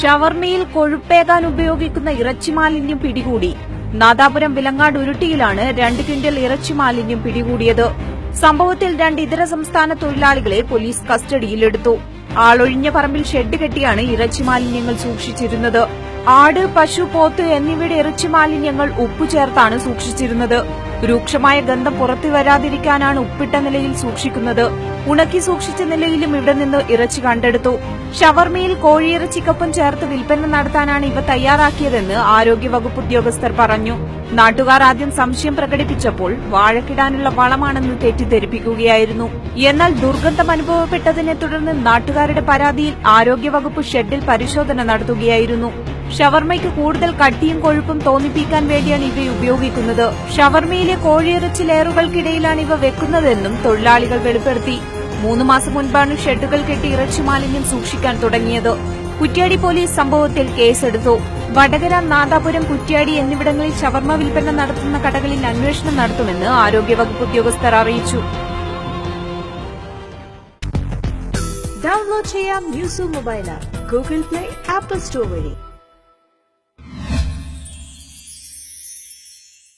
ഷവർമയിൽ കൊഴുപ്പേകാൻ ഉപയോഗിക്കുന്ന ഇറച്ചി മാലിന്യം പിടികൂടി. നാദാപുരം വിലങ്ങാട് ഉരുട്ടിയിലാണ് 2 ക്വിന്റൽ ഇറച്ചി മാലിന്യം പിടികൂടിയത്. സംഭവത്തിൽ 2 ഇതര സംസ്ഥാന തൊഴിലാളികളെ പോലീസ് കസ്റ്റഡിയിലെടുത്തു. ആളൊഴിഞ്ഞ പറമ്പിൽ ഷെഡ് കെട്ടിയാണ് ഇറച്ചി മാലിന്യങ്ങൾ സൂക്ഷിച്ചിരുന്നത്. ആട്, പശു, പോത്ത് എന്നിവയുടെ ഇറച്ചി മാലിന്യങ്ങൾ ഉപ്പു ചേർത്താണ് സൂക്ഷിച്ചിരുന്നത്. രൂക്ഷമായ ഗന്ധം പുറത്തു വരാതിരിക്കാനാണ് ഉപ്പിട്ട നിലയിൽ സൂക്ഷിക്കുന്നത്. ഉണക്കി സൂക്ഷിച്ച നിലയിലും ഇവിടെ നിന്ന് ഇറച്ചി കണ്ടെടുത്തു. ഷവർമയിൽ കോഴിയിറച്ചിക്കൊപ്പം ചേർത്ത് വിൽപ്പന നടത്താനാണ് ഇവ തയ്യാറാക്കിയതെന്ന് ആരോഗ്യവകുപ്പ് ഉദ്യോഗസ്ഥർ പറഞ്ഞു. നാട്ടുകാർ ആദ്യം സംശയം പ്രകടിപ്പിച്ചപ്പോൾ വാഴക്കിടാനുള്ള വളമാണെന്ന് തെറ്റിദ്ധരിപ്പിക്കുകയായിരുന്നു. എന്നാൽ ദുർഗന്ധം അനുഭവപ്പെട്ടതിനെ തുടർന്ന് നാട്ടുകാരുടെ പരാതിയിൽ ആരോഗ്യവകുപ്പ് ഷെഡിൽ പരിശോധന നടത്തുകയായിരുന്നു. ഷവർമയ്ക്ക് കൂടുതൽ കട്ടിയും കൊഴുപ്പും തോന്നിപ്പിക്കാൻ വേണ്ടിയാണ് ഇവ ഉപയോഗിക്കുന്നത്. ഷവർമയിലെ കോഴിയിറച്ചി ലെയറുകൾക്കിടയിലാണ് ഇവ വെക്കുന്നതെന്നും തൊഴിലാളികൾ വെളിപ്പെടുത്തി. 3 മാസം മുൻപാണ് ഷെഡുകൾ കെട്ടി ഇറച്ചി മാലിന്യം സൂക്ഷിക്കാൻ തുടങ്ങിയത്. കുറ്റ്യാടി പോലീസ് സംഭവത്തിൽ കേസെടുത്തു. വടകര, നാദാപുരം, കുറ്റ്യാടി എന്നിവിടങ്ങളിൽ ഷവർമ വിൽപ്പന നടത്തുന്ന കടകളിൽ അന്വേഷണം നടത്തുമെന്ന് ആരോഗ്യവകുപ്പ് ഉദ്യോഗസ്ഥർ അറിയിച്ചു. ഡൗൺലോഡ് ചെയ്യാം news mobile app Google play, apple store വഴി.